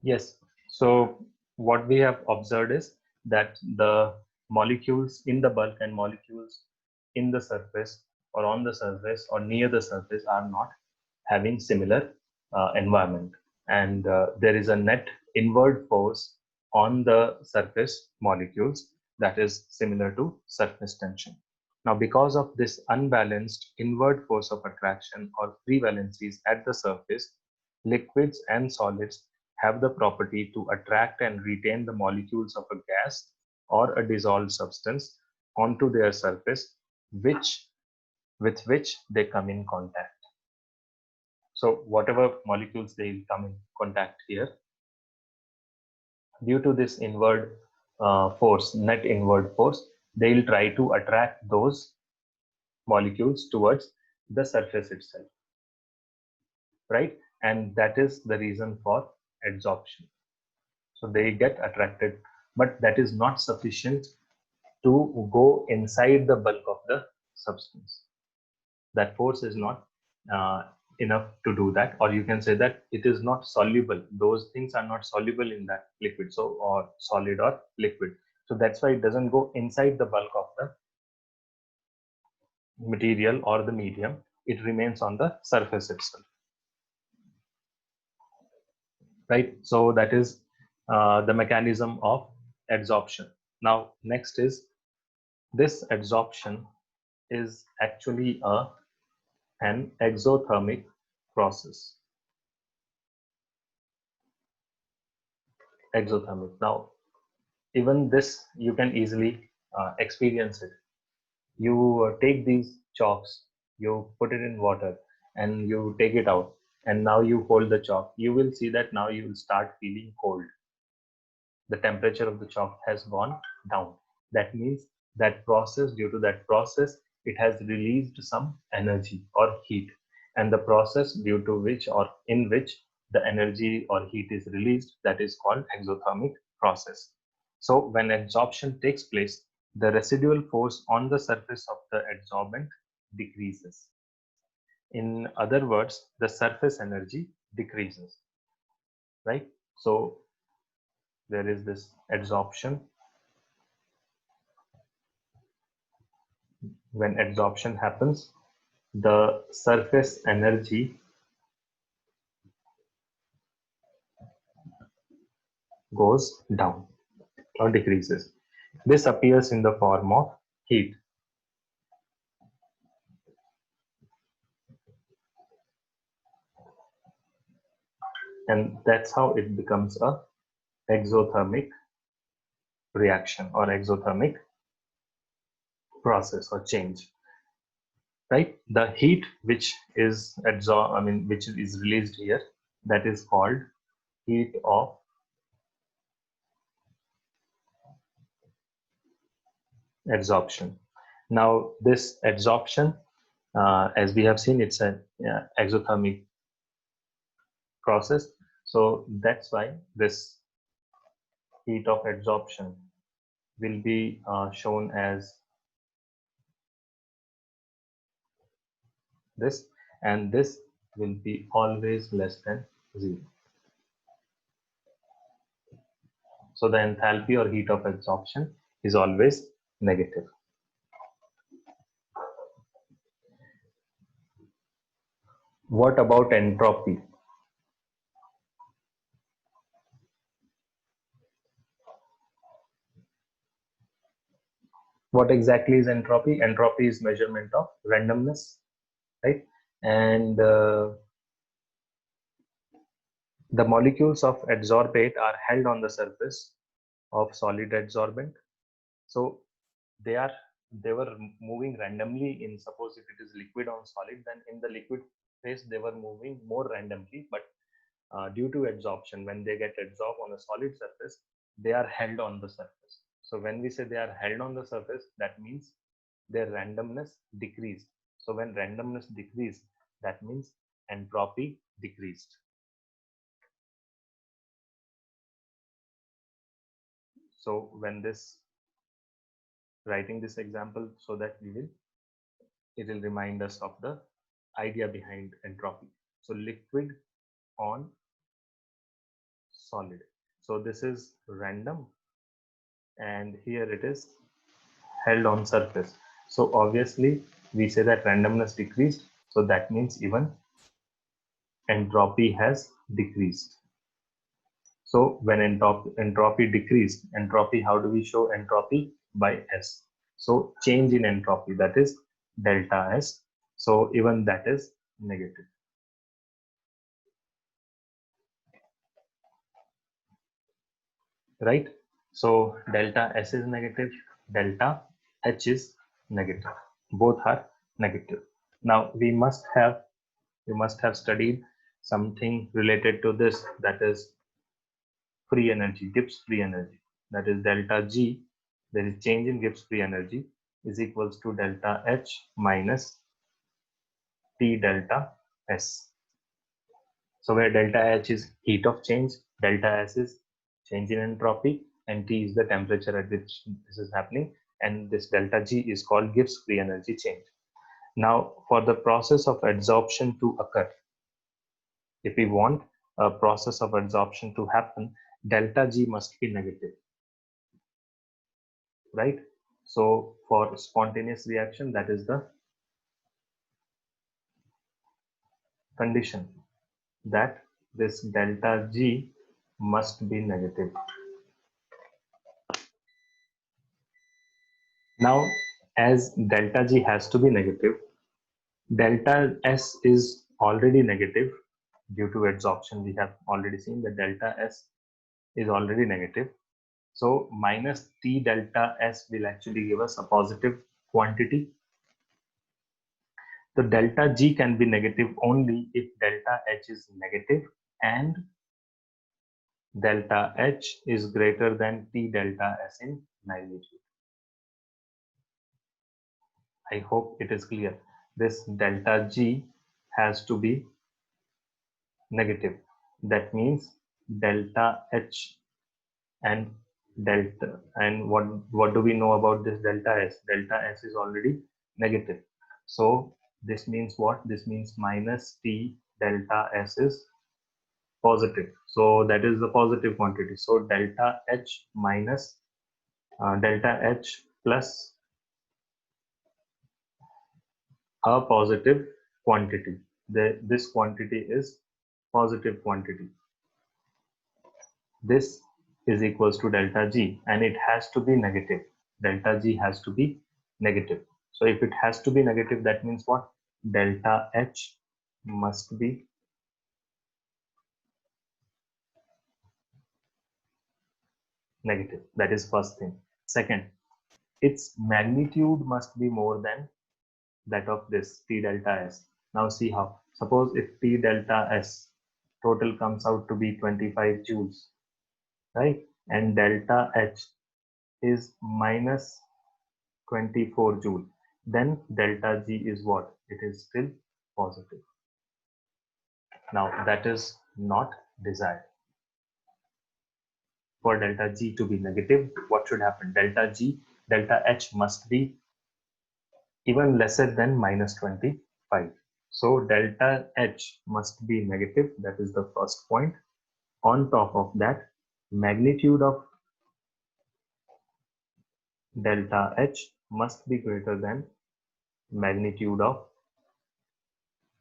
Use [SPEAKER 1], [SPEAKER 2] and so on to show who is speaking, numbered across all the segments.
[SPEAKER 1] Yes. So what we have observed is that the molecules in the bulk and molecules in the surface or on the surface or near the surface are not having similar environment, and there is a net inward force on the surface molecules that is similar to surface tension. Now, because of this unbalanced inward force of attraction or free valencies at the surface, liquids and solids have the property to attract and retain the molecules of a gas or a dissolved substance onto their surface, which with which they come in contact. So whatever molecules they will come in contact here, due to this inward force, net inward force, they will try to attract those molecules towards the surface itself, right? And that is the reason for adsorption. So they get attracted, but that is not sufficient to go inside the bulk of the substance. That force is not enough to do that, or you can say that it is not soluble. Those things are not soluble in that liquid, so or solid or liquid. So that's why it doesn't go inside the bulk of the material or the medium. It remains on the surface itself, right? So that is the mechanism of adsorption. Now next is, this adsorption is actually an exothermic process. Exothermic. Now, even this you can easily experience it. You take these chalks, you put it in water, and you take it out, and now you hold the chalk. You will see that now you will start feeling cold. The temperature of the chalk has gone down. That means that process, due to that process, it has released some energy or heat. And the process due to which or in which the energy or heat is released, that is called exothermic process. So when adsorption takes place, the residual force on the surface of the adsorbent decreases. In other words, the surface energy decreases, right? So there is this adsorption. When adsorption happens, the surface energy goes down or decreases. This appears in the form of heat. And that's how it becomes a exothermic reaction or exothermic process or change. Right? The heat which is which is released here, that is called heat of adsorption. Now, this adsorption, as we have seen, it's an exothermic process. So that's why this heat of adsorption will be shown as this, and this will be always less than 0. So the enthalpy or heat of adsorption is always negative. What about entropy? What exactly is entropy? Entropy is measurement of randomness, right? And the molecules of adsorbate are held on the surface of solid adsorbent. So they are they were moving randomly in, suppose if it is liquid on solid, then in the liquid phase they were moving more randomly, but due to adsorption, when they get adsorbed on a solid surface, they are held on the surface. So when we say they are held on the surface, that means their randomness decreased. So when randomness decreased, that means entropy decreased. So when this writing this example, so that it will remind us of the idea behind entropy. So liquid on solid. So this is random, and here it is held on surface. So obviously we say that randomness decreased, so that means even entropy has decreased. So when entropy decreased, entropy, how do we show entropy? By S. So change in entropy, that is delta S. So even that is negative. Right? So delta S is negative, delta H is negative. Both are negative. Now you must have studied something related to this, that is free energy, Gibbs free energy. That is delta G, there is change in Gibbs free energy, is equals to delta H minus T delta S. So where delta H is heat of change, delta S is change in entropy, and T is the temperature at which this is happening, and this delta G is called Gibbs free energy change. Now for the process of adsorption to occur, if we want a process of adsorption to happen, delta G must be negative, right? So for spontaneous reaction, that is the condition, that this delta G must be negative. Now, as delta G has to be negative, delta S is already negative due to adsorption. We have already seen that delta S is already negative. So minus T delta S will actually give us a positive quantity. The delta G can be negative only if delta H is negative and delta H is greater than T delta S in magnitude. I hope it is clear. This delta G has to be negative. That means delta H and delta, and what do we know about this delta S? Delta S is already negative. So this means what? This means minus T delta S is positive. So that is the positive quantity. So delta H minus delta H plus a positive quantity. This quantity is positive quantity. This is equals to delta G, and it has to be negative. Delta G has to be negative. So if it has to be negative, that means what? Delta H must be negative. That is first thing. Second, its magnitude must be more than that of this T delta S. Now see how. Suppose if T delta S total comes out to be 25 joules, right? And delta H is minus 24 joule, then delta G is what? It is still positive. Now that is not desired. For delta G to be negative, what should happen? Delta H must be even lesser than minus 25. So delta H must be negative. That is the first point. On top of that, magnitude of delta H must be greater than magnitude of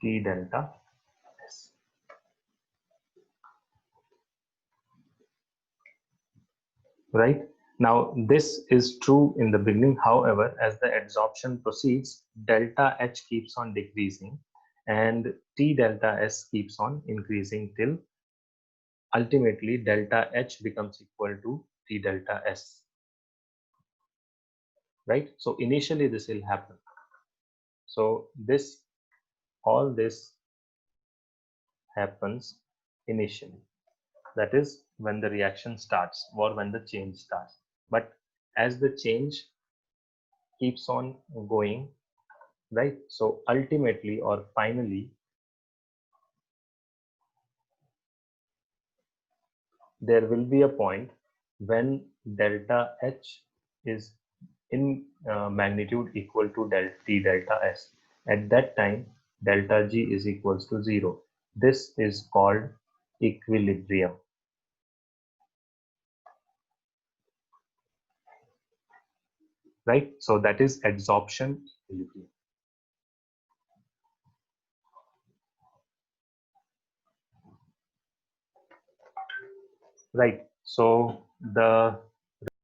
[SPEAKER 1] T delta S. Right? Now, this is true in the beginning. However, as the adsorption proceeds, delta H keeps on decreasing and T delta S keeps on increasing till ultimately delta H becomes equal to T delta S. Right? So initially this will happen. So all this happens initially. That is when the reaction starts or when the change starts. But as the change keeps on going, right? So ultimately or finally, there will be a point when delta H is in magnitude equal to delta T delta S. At that time, delta G is equals to 0. This is called equilibrium. right? So that is adsorption equilibrium. Right. So the